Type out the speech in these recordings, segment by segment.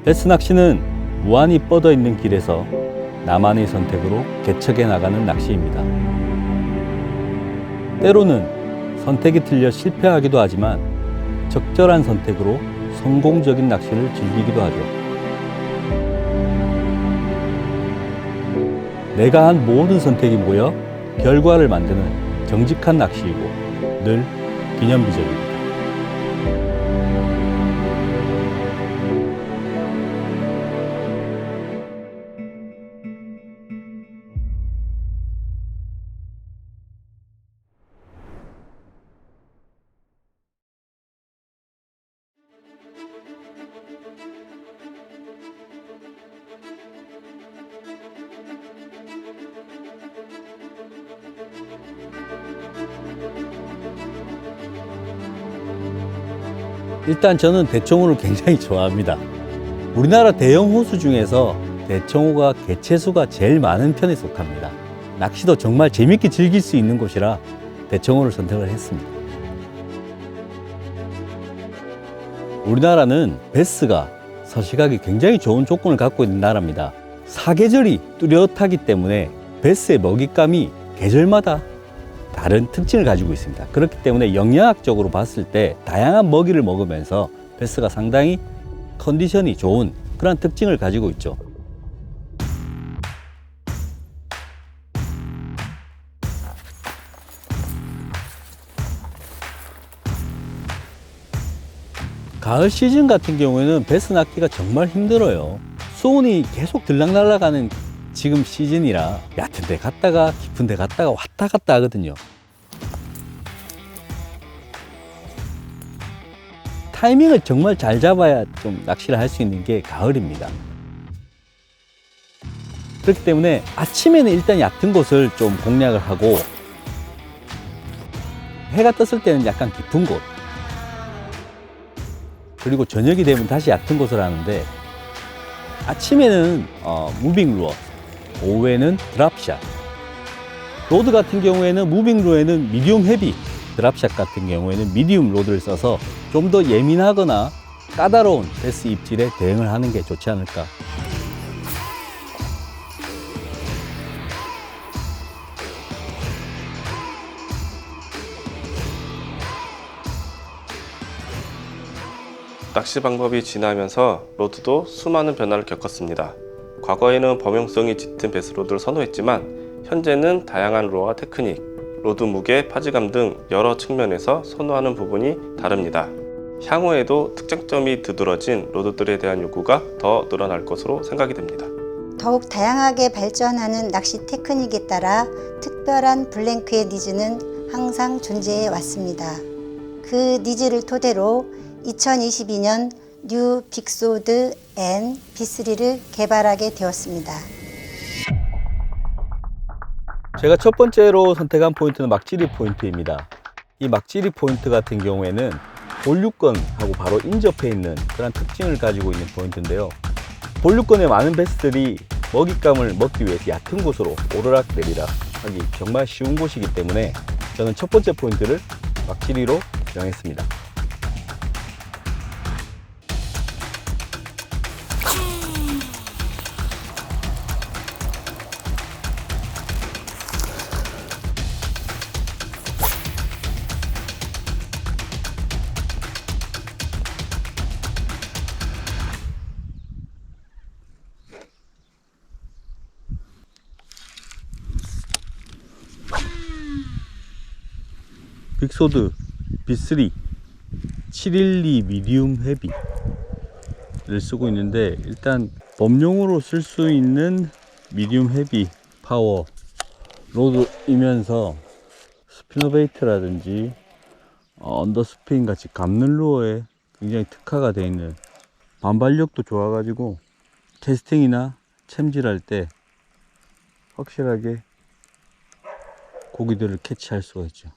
베스 낚시는 무한히 뻗어 있는 길에서 나만의 선택으로 개척해 나가는 낚시입니다. 때로는 선택이 틀려 실패하기도 하지만 적절한 선택으로 성공적인 낚시를 즐기기도 하죠. 내가 한 모든 선택이 모여 결과를 만드는 정직한 낚시이고 늘 기념비적입니다. 일단 저는 대청호를 굉장히 좋아합니다. 우리나라 대형 호수 중에서 대청호가 개체수가 제일 많은 편에 속합니다. 낚시도 정말 재밌게 즐길 수 있는 곳이라 대청호를 선택을 했습니다. 우리나라는 베스가 서식하기 굉장히 좋은 조건을 갖고 있는 나라입니다. 사계절이 뚜렷하기 때문에 베스의 먹잇감이 계절마다 다른 특징을 가지고 있습니다. 그렇기 때문에 영양학적으로 봤을 때 다양한 먹이를 먹으면서 베스가 상당히 컨디션이 좋은 그런 특징을 가지고 있죠. 가을 시즌 같은 경우에는 베스 낚기가 정말 힘들어요. 수온이 계속 들락날락하는 지금 시즌이라 얕은 데 갔다가 깊은 데 갔다가 왔다 갔다 하거든요. 타이밍을 정말 잘 잡아야 좀 낚시를 할 수 있는 게 가을입니다. 그렇기 때문에 아침에는 일단 얕은 곳을 좀 공략을 하고 해가 떴을 때는 약간 깊은 곳, 그리고 저녁이 되면 다시 얕은 곳을 하는데 아침에는 무빙 루어, 오후에는 드랍샷, 로드 같은 경우에는 무빙 루어에는 미디움 헤비, 드랍샷 같은 경우에는 미디움 로드를 써서 좀 더 예민하거나 까다로운 베스 입질에 대응을 하는 게 좋지 않을까. 낚시 방법이 진화하면서 로드도 수많은 변화를 겪었습니다. 과거에는 범용성이 짙은 베스로드를 선호했지만 현재는 다양한 루어와 테크닉, 로드 무게, 파지감 등 여러 측면에서 선호하는 부분이 다릅니다. 향후에도 특장점이 두드러진 로드들에 대한 요구가 더 늘어날 것으로 생각이 됩니다. 더욱 다양하게 발전하는 낚시 테크닉에 따라 특별한 블랭크의 니즈는 항상 존재해 왔습니다. 그 니즈를 토대로 2022년 뉴 빅소드 N B3를 개발하게 되었습니다. 제가 첫 번째로 선택한 포인트는 막지리 포인트입니다. 이 막지리 포인트 같은 경우에는 본류권하고 바로 인접해 있는 그런 특징을 가지고 있는 포인트인데요. 본류권의 많은 베스들이 먹잇감을 먹기 위해서 얕은 곳으로 오르락 내리락 하기 정말 쉬운 곳이기 때문에 저는 첫 번째 포인트를 막지리로 정했습니다. 빅소드 B3 712 미디움 헤비를 쓰고 있는데, 일단 범용으로 쓸 수 있는 미디움 헤비 파워 로드이면서 스피너베이트라든지 언더스핀 같이 감는 루어에 굉장히 특화가 되어 있는, 반발력도 좋아가지고 캐스팅이나 챔질할 때 확실하게 고기들을 캐치할 수가 있죠.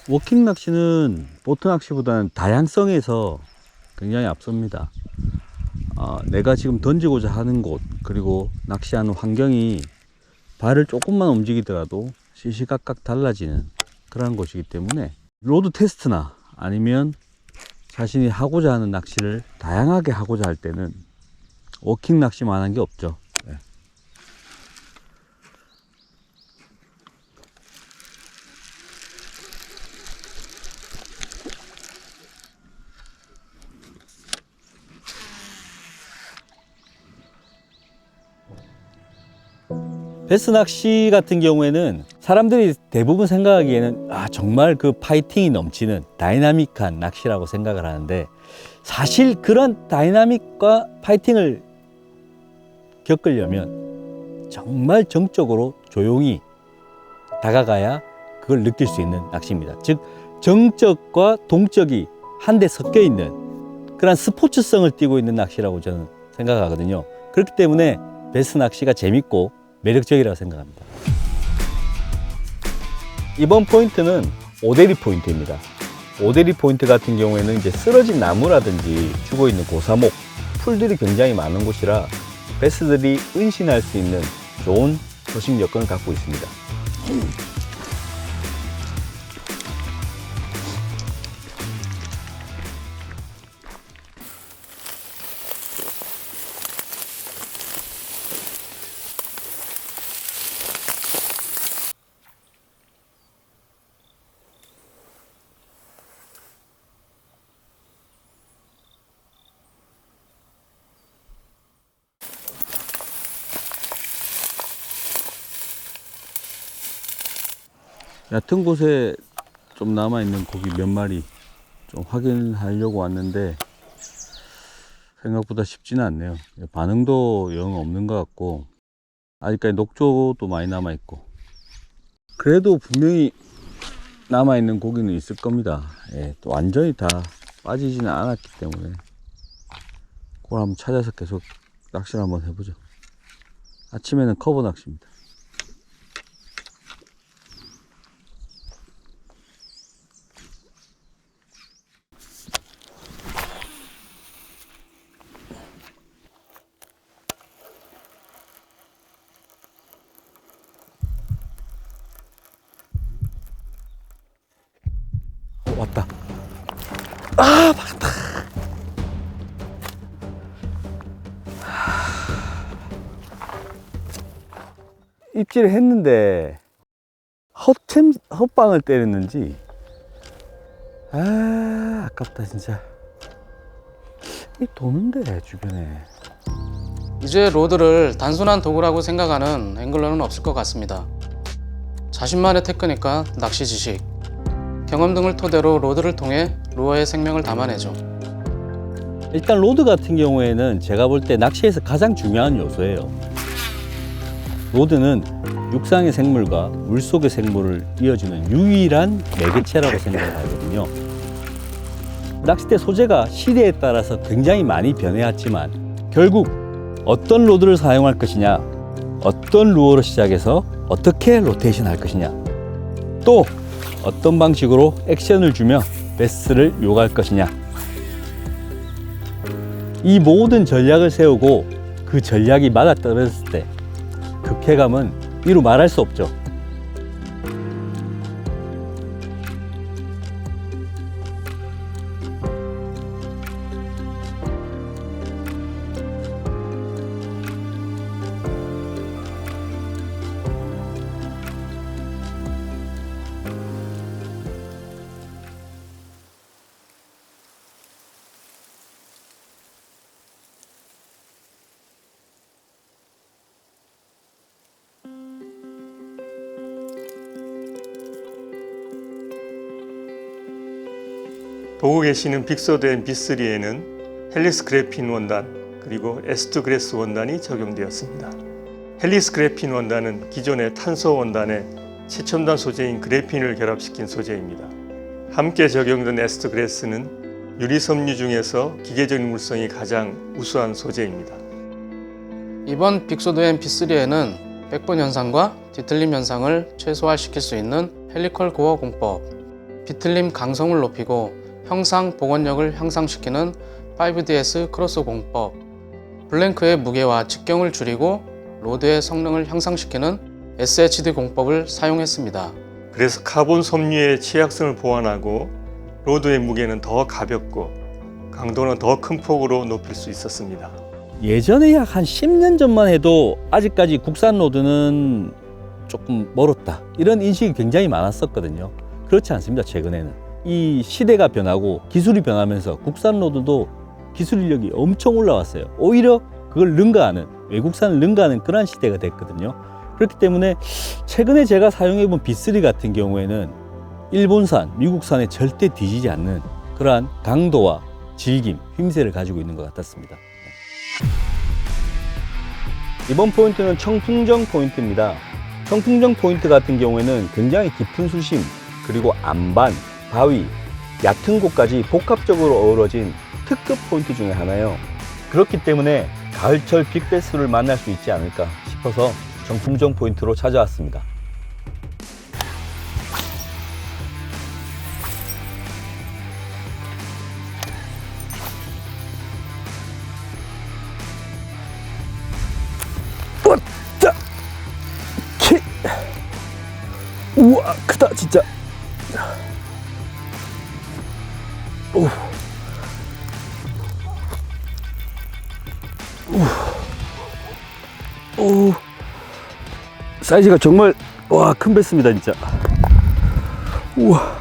워킹 낚시는 보트 낚시보다는 다양성에서 굉장히 앞섭니다. 내가 지금 던지고자 하는 곳 그리고 낚시하는 환경이 발을 조금만 움직이더라도 시시각각 달라지는 그런 곳이기 때문에 로드 테스트나 아니면 자신이 하고자 하는 낚시를 다양하게 하고자 할 때는 워킹 낚시만 한 게 없죠. 네. 베스 낚시 같은 경우에는 사람들이 대부분 생각하기에는 정말 그 파이팅이 넘치는 다이나믹한 낚시라고 생각을 하는데, 사실 그런 다이나믹과 파이팅을 겪으려면 정말 정적으로 조용히 다가가야 그걸 느낄 수 있는 낚시입니다. 즉 정적과 동적이 한데 섞여 있는 그런 스포츠성을 띠고 있는 낚시라고 저는 생각하거든요. 그렇기 때문에 베스 낚시가 재밌고 매력적이라고 생각합니다. 이번 포인트는 오대리 포인트입니다. 오대리 포인트 같은 경우에는 이제 쓰러진 나무라든지 죽어 있는 고사목, 풀들이 굉장히 많은 곳이라 베스들이 은신할 수 있는 좋은 서식 여건을 갖고 있습니다. 얕은 곳에 좀 남아있는 고기 몇 마리 좀 확인하려고 왔는데 생각보다 쉽지는 않네요. 반응도 영 없는 것 같고 아직까지 녹조도 많이 남아있고, 그래도 분명히 남아있는 고기는 있을 겁니다. 또 완전히 다 빠지지는 않았기 때문에 그걸 한번 찾아서 계속 낚시를 한번 해보죠. 아침에는 커버 낚시입니다. 왔다. 박았다. 입질을 했는데 헛방을 때렸는지 아깝다 진짜. 이 도는데 주변에. 이제 로드를 단순한 도구라고 생각하는 앵글러는 없을 것 같습니다. 자신만의 테크닉과 낚시 지식, 경험 등을 토대로 로드를 통해 루어의 생명을 담아내죠. 일단 로드 같은 경우에는 제가 볼 때 낚시에서 가장 중요한 요소예요. 로드는 육상의 생물과 물속의 생물을 이어주는 유일한 매개체라고 생각을 하거든요. 낚싯대 소재가 시대에 따라서 굉장히 많이 변해왔지만 결국 어떤 로드를 사용할 것이냐, 어떤 루어로 시작해서 어떻게 로테이션 할 것이냐, 또 어떤 방식으로 액션을 주며 베스를 유혹할 것이냐, 이 모든 전략을 세우고 그 전략이 맞아떨어졌을 때 그 쾌감은 이루 말할 수 없죠. 보고 계시는 빅소드 B3에는 헬리스 그래핀 원단 그리고 에스투 그래스 원단이 적용되었습니다. 헬리스 그래핀 원단은 기존의 탄소 원단에 최첨단 소재인 그래핀을 결합시킨 소재입니다. 함께 적용된 에스투 그래스는 유리섬유 중에서 기계적인 물성이 가장 우수한 소재입니다. 이번 빅소드 B3에는 백분 현상과 뒤틀림 현상을 최소화시킬 수 있는 헬리컬 고어 공법, 비틀림 강성을 높이고 형상 복원력을 향상시키는 5DS 크로스 공법, 블랭크의 무게와 직경을 줄이고 로드의 성능을 향상시키는 SHD 공법을 사용했습니다. 그래서 카본 섬유의 취약성을 보완하고 로드의 무게는 더 가볍고 강도는 더 큰 폭으로 높일 수 있었습니다. 예전에 약 한 10년 전만 해도 아직까지 국산 로드는 조금 멀었다, 이런 인식이 굉장히 많았었거든요. 그렇지 않습니다. 최근에는 이 시대가 변하고 기술이 변하면서 국산 로드도 기술 인력이 엄청 올라왔어요. 오히려 그걸 능가하는, 외국산을 능가하는 그런 시대가 됐거든요. 그렇기 때문에 최근에 제가 사용해본 B3 같은 경우에는 일본산, 미국산에 절대 뒤지지 않는 그러한 강도와 질김, 힘새를 가지고 있는 것 같았습니다. 이번 포인트는 청풍정 포인트입니다. 청풍정 포인트 같은 경우에는 굉장히 깊은 수심, 그리고 안반, 바위, 얕은 곳까지 복합적으로 어우러진 특급 포인트 중에 하나예요. 그렇기 때문에 가을철 빅베스를 만날 수 있지 않을까 싶어서 청풍정 포인트로 찾아왔습니다. 우와, 크다 진짜. 오. 오. 사이즈가 정말 큰 배스입니다 진짜. 우와.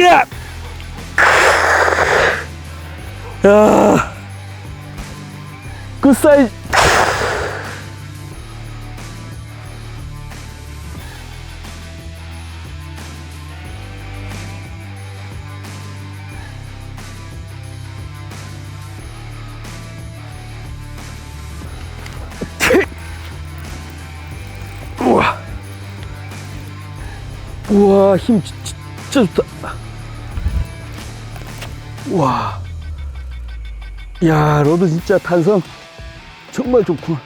야! 야! 그 사이즈. 우와. 우와, 힘 진짜 좋다. 우와. 야, 로드 진짜 탄성 정말 좋구나.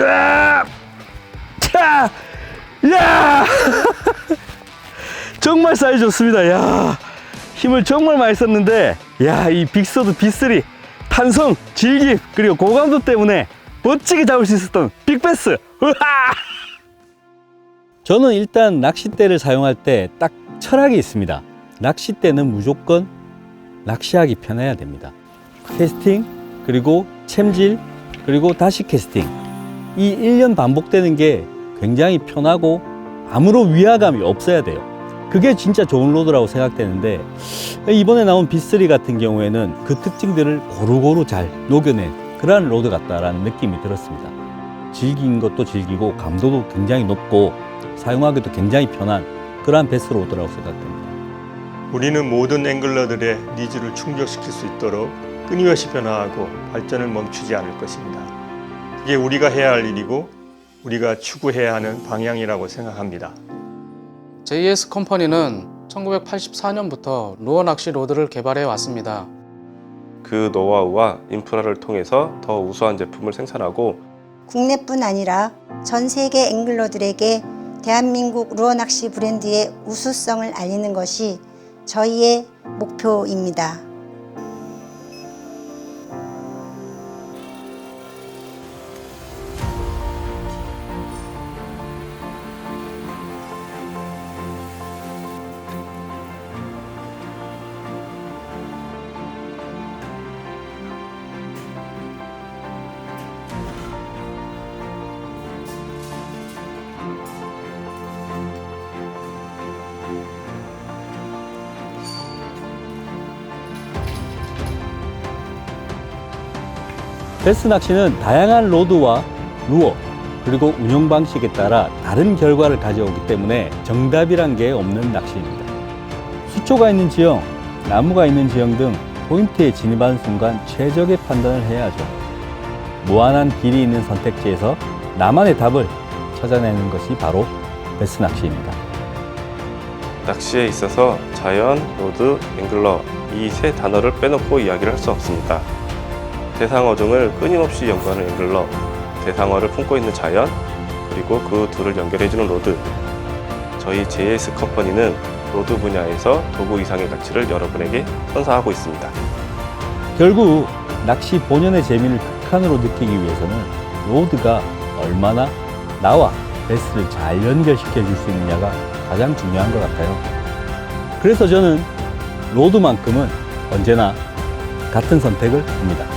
야! 차! 야! 정말 사이즈 좋습니다. 야, 힘을 정말 많이 썼는데, 야, 이 빅소드 B3 탄성, 질김, 그리고 고감도 때문에 멋지게 잡을 수 있었던 빅베스. 으하! 저는 일단 낚싯대를 사용할 때 딱 철학이 있습니다. 낚싯대는 무조건 낚시하기 편해야 됩니다. 캐스팅, 그리고 챔질, 그리고 다시 캐스팅. 이 1년 반복되는 게 굉장히 편하고 아무런 위화감이 없어야 돼요. 그게 진짜 좋은 로드라고 생각되는데, 이번에 나온 B3 같은 경우에는 그 특징들을 고루고루 잘 녹여낸 그러한 로드 같다라는 느낌이 들었습니다. 질긴 것도 질기고 감도도 굉장히 높고 사용하기도 굉장히 편한 그러한 베스 로드라고 생각됩니다. 우리는 모든 앵글러들의 니즈를 충족시킬 수 있도록 끊임없이 변화하고 발전을 멈추지 않을 것입니다. 그게 우리가 해야 할 일이고 우리가 추구해야 하는 방향이라고 생각합니다. JS 컴퍼니는 1984년부터 루어 낚시 로드를 개발해 왔습니다. 그 노하우와 인프라를 통해서 더 우수한 제품을 생산하고 국내뿐 아니라 전 세계 앵글러들에게 대한민국 루어 낚시 브랜드의 우수성을 알리는 것이 저희의 목표입니다. 베스 낚시는 다양한 로드와 루어, 그리고 운영 방식에 따라 다른 결과를 가져오기 때문에 정답이란 게 없는 낚시입니다. 수초가 있는 지형, 나무가 있는 지형 등 포인트에 진입하는 순간 최적의 판단을 해야 하죠. 무한한 길이 있는 선택지에서 나만의 답을 찾아내는 것이 바로 베스 낚시입니다. 낚시에 있어서 자연, 로드, 앵글러 이 세 단어를 빼놓고 이야기를 할 수 없습니다. 세상 어종을 끊임없이 연구하는 앵글러, 대상어를 품고 있는 자연, 그리고 그 둘을 연결해주는 로드. 저희 JS 컴퍼니는 로드 분야에서 도구 이상의 가치를 여러분에게 선사하고 있습니다. 결국 낚시 본연의 재미를 극한으로 느끼기 위해서는 로드가 얼마나 나와 베스를 잘 연결시켜 줄 수 있느냐가 가장 중요한 것 같아요. 그래서 저는 로드만큼은 언제나 같은 선택을 합니다.